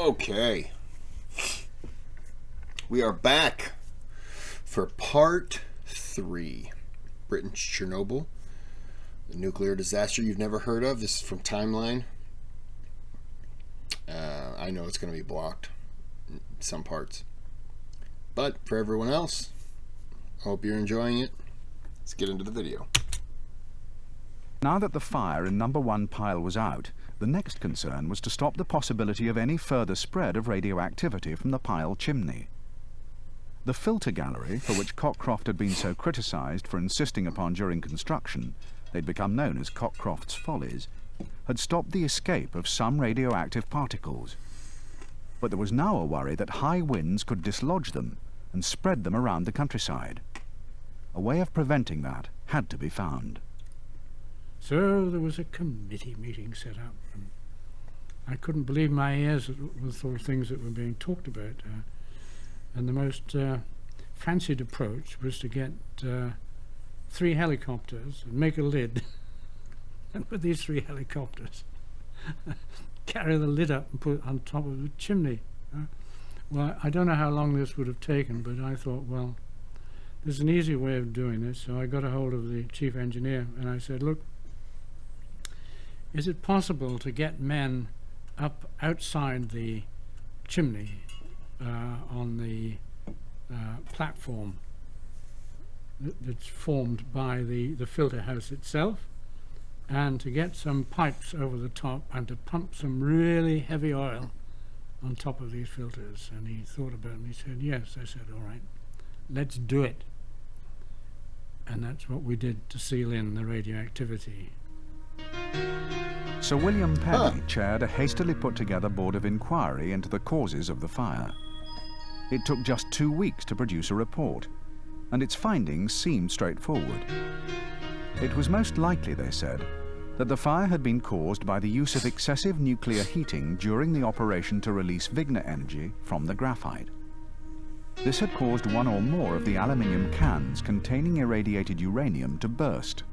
Okay. We are back for part 3. Britain's Chernobyl, the nuclear disaster you've never heard of. This is from Timeline. I know it's going to be blocked in some parts. But for everyone else, I hope you're enjoying it. Let's get into the video. Now that the fire in number 1 pile was out, the next concern was to stop the possibility of any further spread of radioactivity from the pile chimney. The filter gallery, for which Cockcroft had been so criticised for insisting upon during construction, they'd become known as Cockcroft's Follies, had stopped the escape of some radioactive particles. But there was now a worry that high winds could dislodge them and spread them around the countryside. A way of preventing that had to be found. So there was a committee meeting set up, and I couldn't believe my ears with the sort of things that were being talked about. And the most fancied approach was to get 3 helicopters and make a lid, and with these 3 helicopters, carry the lid up and put it on top of the chimney. Well, I don't know how long this would have taken, but I thought, well, there's an easy way of doing this. So I got a hold of the chief engineer and I said, look, is it possible to get men up outside the chimney on the platform that's formed by the filter house itself, and to get some pipes over the top and to pump some really heavy oil on top of these filters? And he thought about it and he said, yes. I said, all right, let's do it. And that's what we did to seal in the radioactivity. Sir William Penny chaired a hastily put together board of inquiry into the causes of the fire. It took just 2 weeks to produce a report, and its findings seemed straightforward. It was most likely, they said, that the fire had been caused by the use of excessive nuclear heating during the operation to release Wigner energy from the graphite. This had caused one or more of the aluminium cans containing irradiated uranium to burst.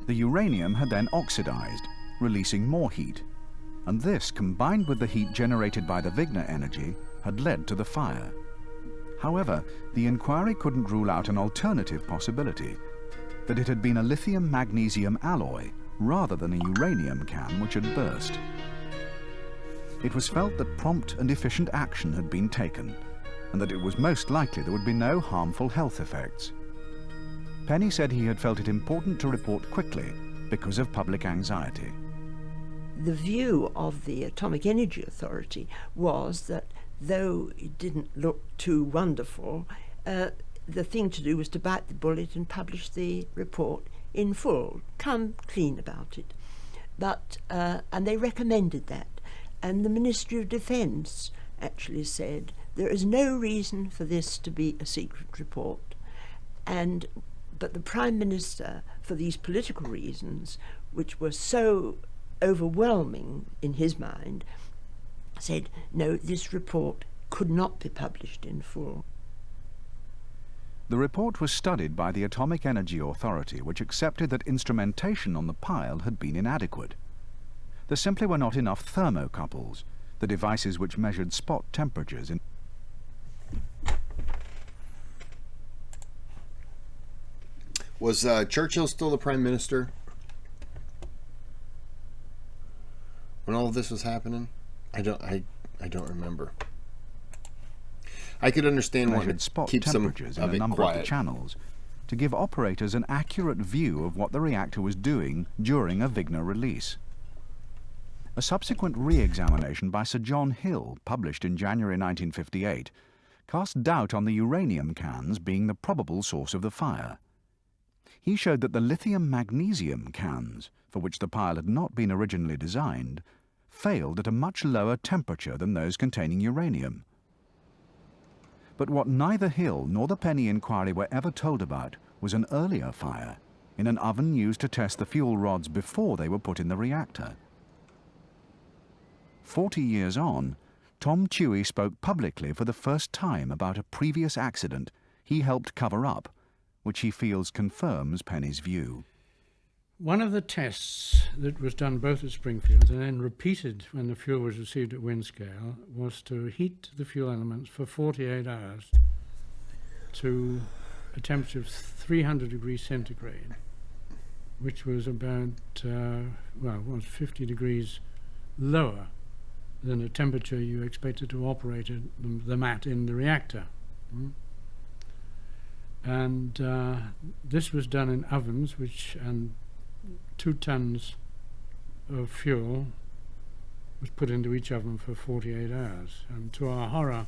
The uranium had then oxidized, releasing more heat, and this, combined with the heat generated by the Wigner energy, had led to the fire. However, the inquiry couldn't rule out an alternative possibility, that it had been a lithium-magnesium alloy rather than a uranium can which had burst. It was felt that prompt and efficient action had been taken, and that it was most likely there would be no harmful health effects. Penny said he had felt it important to report quickly because of public anxiety. The view of the Atomic Energy Authority was that though it didn't look too wonderful, the thing to do was to bite the bullet and publish the report in full, come clean about it. But and they recommended that, and the Ministry of Defence actually said there is no reason for this to be a secret report, but the Prime Minister, for these political reasons, which were so overwhelming in his mind, said, no, this report could not be published in full. The report was studied by the Atomic Energy Authority, which accepted that instrumentation on the pile had been inadequate. There simply were not enough thermocouples, the devices which measured spot temperatures in Was Churchill still the Prime Minister when all of this was happening? I don't remember. I could understand wanting to keep some temperatures in of a it number of the quiet. channels to give operators an accurate view of what the reactor was doing during a Wigner release. A subsequent re-examination by Sir John Hill, published in January 1958, cast doubt on the uranium cans being the probable source of the fire. He showed that the lithium-magnesium cans, for which the pile had not been originally designed, failed at a much lower temperature than those containing uranium. But what neither Hill nor the Penny inquiry were ever told about was an earlier fire in an oven used to test the fuel rods before they were put in the reactor. 40 years on, Tom Tuohy spoke publicly for the first time about a previous accident he helped cover up, which he feels confirms Penny's view. One of the tests that was done both at Springfield and then repeated when the fuel was received at Windscale was to heat the fuel elements for 48 hours to a temperature of 300 degrees centigrade, which was about, was 50 degrees lower than the temperature you expected to operate them at in the reactor. And this was done in ovens, and 2 tons of fuel was put into each oven for 48 hours. And to our horror,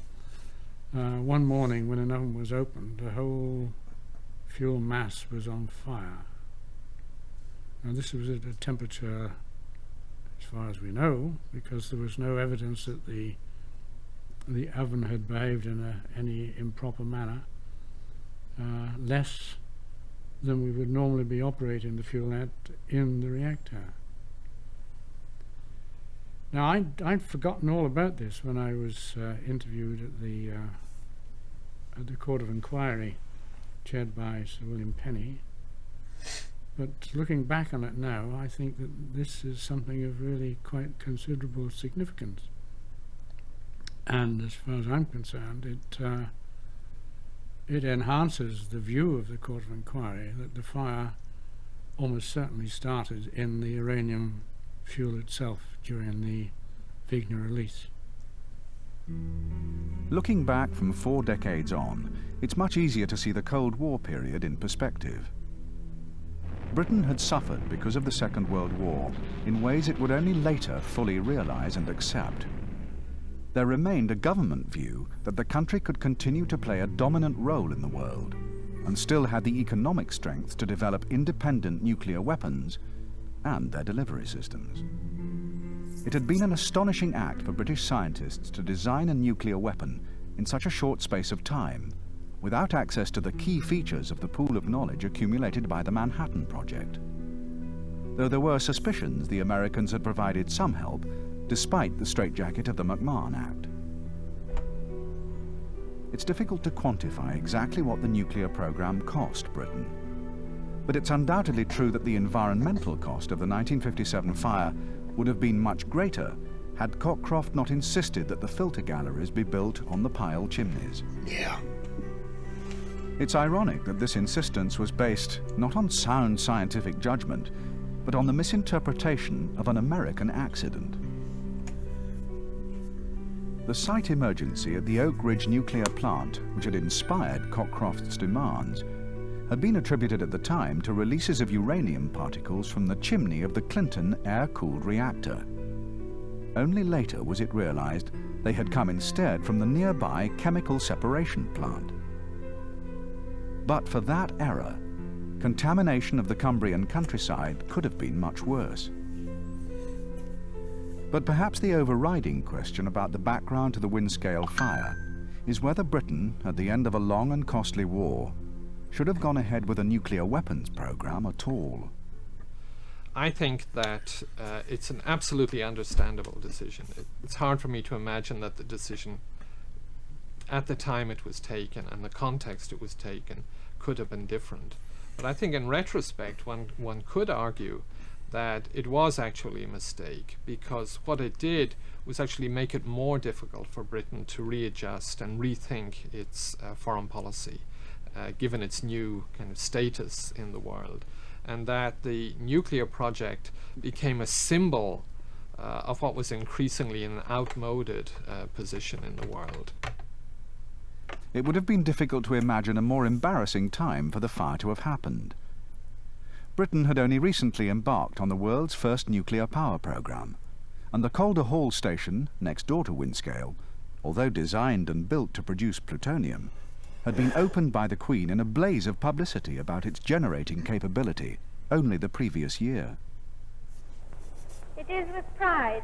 one morning when an oven was opened, the whole fuel mass was on fire. Now this was at a temperature, as far as we know, because there was no evidence that the oven had behaved in any improper manner, less than we would normally be operating the fuel at in the reactor. Now I'd forgotten all about this when I was interviewed at the Court of Inquiry, chaired by Sir William Penny. But looking back on it now, I think that this is something of really quite considerable significance. And as far as I'm concerned, it enhances the view of the Court of Inquiry that the fire almost certainly started in the uranium fuel itself during the Wigner release. Looking back from 4 decades on, it's much easier to see the Cold War period in perspective. Britain had suffered because of the Second World War in ways it would only later fully realise and accept. There remained a government view that the country could continue to play a dominant role in the world and still had the economic strength to develop independent nuclear weapons and their delivery systems. It had been an astonishing act for British scientists to design a nuclear weapon in such a short space of time without access to the key features of the pool of knowledge accumulated by the Manhattan Project. Though there were suspicions the Americans had provided some help despite the straitjacket of the McMahon Act. It's difficult to quantify exactly what the nuclear program cost Britain, but it's undoubtedly true that the environmental cost of the 1957 fire would have been much greater had Cockcroft not insisted that the filter galleries be built on the pile chimneys. Yeah. It's ironic that this insistence was based not on sound scientific judgment, but on the misinterpretation of an American accident. The site emergency at the Oak Ridge nuclear plant, which had inspired Cockcroft's demands, had been attributed at the time to releases of uranium particles from the chimney of the Clinton air-cooled reactor. Only later was it realized they had come instead from the nearby chemical separation plant. But for that error, contamination of the Cumbrian countryside could have been much worse. But perhaps the overriding question about the background to the Windscale fire is whether Britain, at the end of a long and costly war, should have gone ahead with a nuclear weapons program at all. I think that it's an absolutely understandable decision. It's hard for me to imagine that the decision at the time it was taken and the context it was taken could have been different. But I think in retrospect one could argue that it was actually a mistake, because what it did was actually make it more difficult for Britain to readjust and rethink its foreign policy, given its new kind of status in the world, and that the nuclear project became a symbol of what was increasingly an outmoded position in the world. It would have been difficult to imagine a more embarrassing time for the fire to have happened. Britain had only recently embarked on the world's first nuclear power program, and the Calder Hall station, next door to Windscale, although designed and built to produce plutonium, had been opened by the Queen in a blaze of publicity about its generating capability only the previous year. It is with pride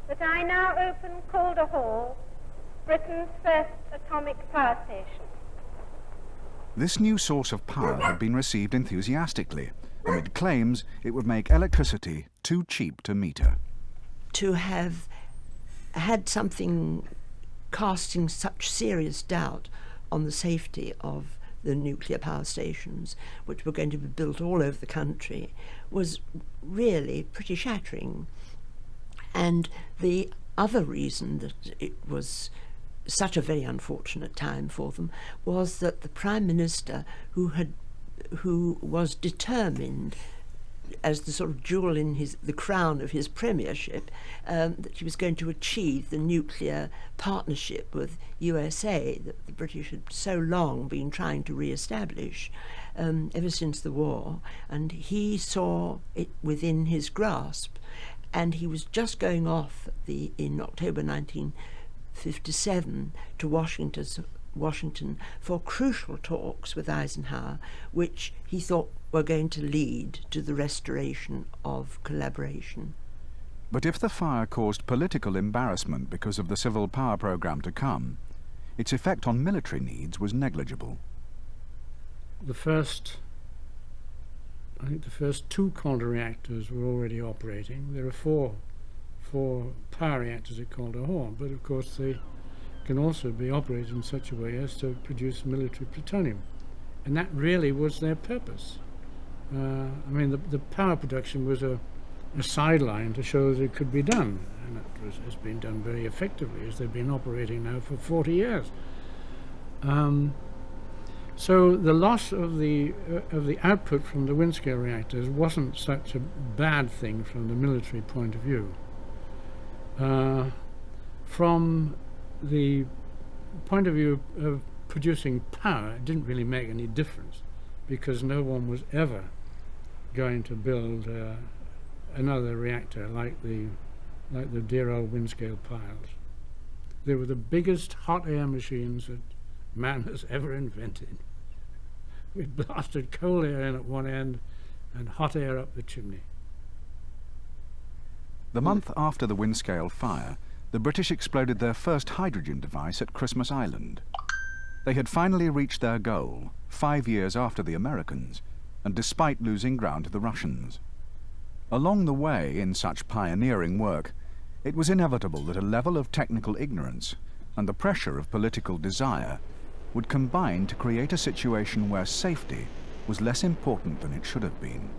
that I now open Calder Hall, Britain's first atomic power station. This new source of power had been received enthusiastically, amid claims it would make electricity too cheap to meter. To have had something casting such serious doubt on the safety of the nuclear power stations, which were going to be built all over the country, was really pretty shattering. And the other reason that it was such a very unfortunate time for them was that the Prime Minister, who was determined, as the sort of jewel in the crown of his premiership, that he was going to achieve the nuclear partnership with USA that the British had so long been trying to re-establish ever since the war, and he saw it within his grasp, and he was just going off in October 1957 to Washington for crucial talks with Eisenhower, which he thought were going to lead to the restoration of collaboration. But if the fire caused political embarrassment because of the civil power program to come, its effect on military needs was negligible. I think the first 2 Calder reactors were already operating. There are four power reactors at Calder Hall, but of course they can also be operated in such a way as to produce military plutonium. And that really was their purpose. I mean, the power production was a sideline to show that it could be done, and it has been done very effectively, as they've been operating now for 40 years. So the loss of the output from the Windscale reactors wasn't such a bad thing from the military point of view. From the point of view of producing power, it didn't really make any difference, because no one was ever going to build another reactor like the dear old Windscale piles. They were the biggest hot air machines that man has ever invented. We blasted cold air in at one end and hot air up the chimney. The month after the Windscale fire, the British exploded their first hydrogen device at Christmas Island. They had finally reached their goal, 5 years after the Americans, and despite losing ground to the Russians. Along the way, in such pioneering work, it was inevitable that a level of technical ignorance and the pressure of political desire would combine to create a situation where safety was less important than it should have been.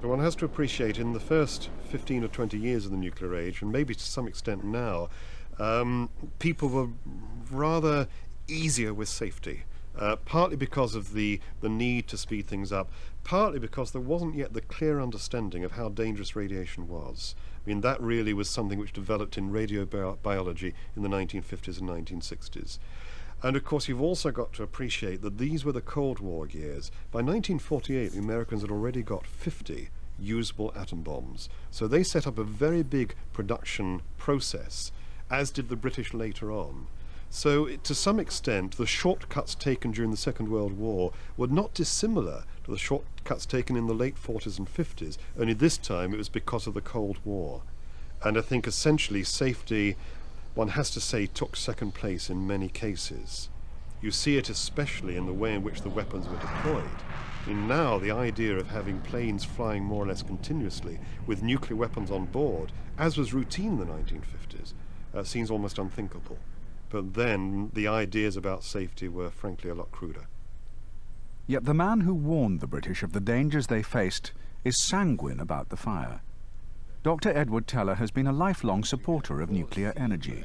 One has to appreciate in the first 15 or 20 years of the nuclear age, and maybe to some extent now, people were rather easier with safety, partly because of the need to speed things up, partly because there wasn't yet the clear understanding of how dangerous radiation was. I mean, that really was something which developed in radiobiology in the 1950s and 1960s. And of course, you've also got to appreciate that these were the Cold War years. By 1948, the Americans had already got 50 usable atom bombs. So they set up a very big production process, as did the British later on. So to some extent, the shortcuts taken during the Second World War were not dissimilar to the shortcuts taken in the late 40s and 50s, only this time it was because of the Cold War. And I think essentially safety, one has to say, took second place in many cases. You see it especially in the way in which the weapons were deployed. I mean, now the idea of having planes flying more or less continuously with nuclear weapons on board, as was routine in the 1950s, seems almost unthinkable. But then the ideas about safety were frankly a lot cruder. Yet the man who warned the British of the dangers they faced is sanguine about the fire. Dr. Edward Teller has been a lifelong supporter of nuclear energy.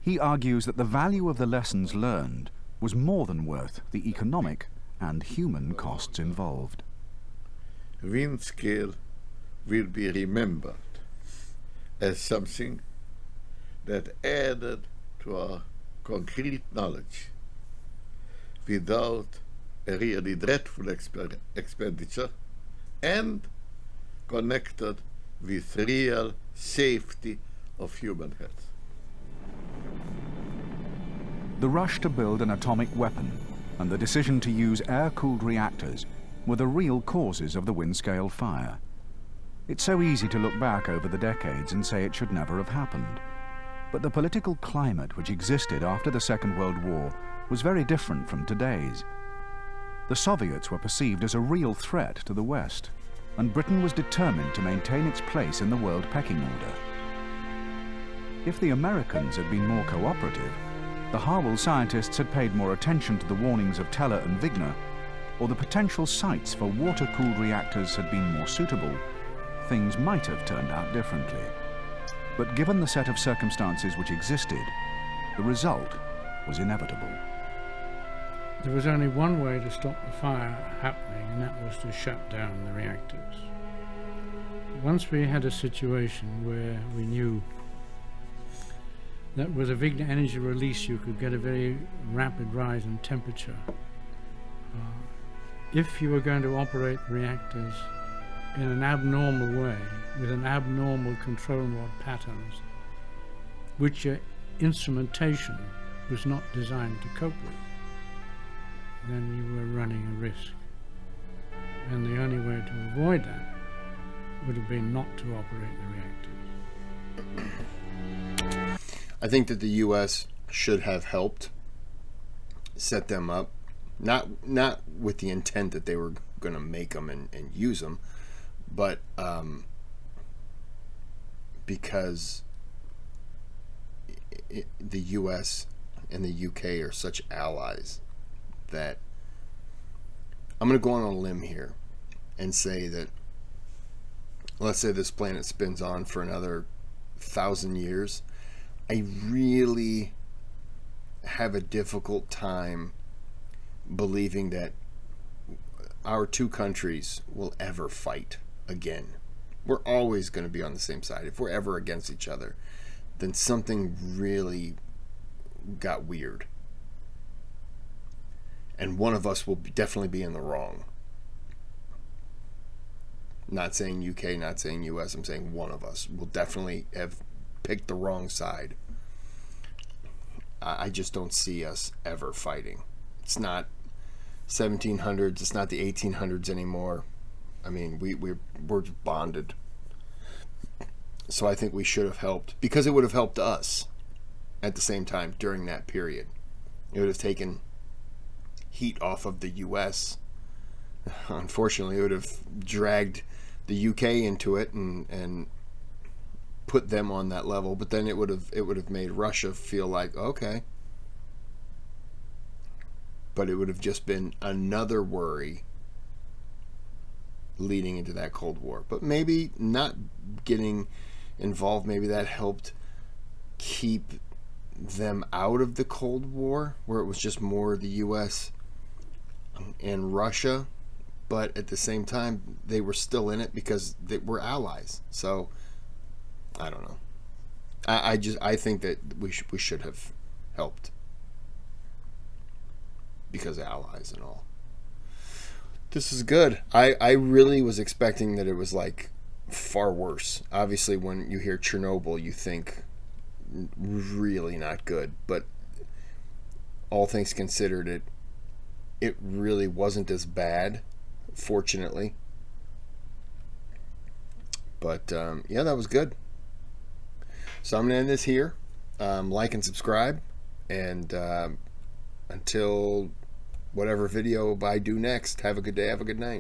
He argues that the value of the lessons learned was more than worth the economic and human costs involved. Windscale will be remembered as something that added to our concrete knowledge without a really dreadful expenditure and connected with real safety of human health. The rush to build an atomic weapon and the decision to use air-cooled reactors were the real causes of the Windscale fire. It's so easy to look back over the decades and say it should never have happened. But the political climate which existed after the Second World War was very different from today's. The Soviets were perceived as a real threat to the West, and Britain was determined to maintain its place in the world pecking order. If the Americans had been more cooperative, the Harwell scientists had paid more attention to the warnings of Teller and Wigner, or the potential sites for water-cooled reactors had been more suitable, things might have turned out differently. But given the set of circumstances which existed, the result was inevitable. There was only one way to stop the fire happening, and that was to shut down the reactors. Once we had a situation where we knew that with a Wigner energy release you could get a very rapid rise in temperature, if you were going to operate reactors in an abnormal way, with an abnormal control rod patterns, which your instrumentation was not designed to cope with, then you were running a risk. And the only way to avoid that would have been not to operate the reactors. I think that the U.S. should have helped set them up, not with the intent that they were going to make them and use them, but because the U.S. and the U.K. are such allies that I'm going to go on a limb here and say that, let's say this planet spins on for another 1,000 years. I really have a difficult time believing that our two countries will ever fight again. We're always going to be on the same side. If we're ever against each other, then something really got weird. And one of us will definitely be in the wrong. Not saying UK, not saying US, I'm saying one of us will definitely have picked the wrong side. I just don't see us ever fighting. It's not 1700s, it's not the 1800s anymore. I mean, we're bonded. So I think we should have helped, because it would have helped us at the same time during that period. It would have taken heat off of the US. Unfortunately, it would have dragged the UK into it and put them on that level, but then it would have made Russia feel like, okay. But it would have just been another worry leading into that Cold War. But maybe not getting involved, maybe that helped keep them out of the Cold War, where it was just more the US and Russia, but at the same time they were still in it because they were allies. So I don't know. I think that we should have helped because allies and all. This is good. I really was expecting that it was like far worse. Obviously, when you hear Chernobyl, you think really not good. But all things considered, it really wasn't as bad, fortunately. But yeah, that was good. So I'm going to end this here. Like and subscribe. And until whatever video I do next, have a good day, have a good night.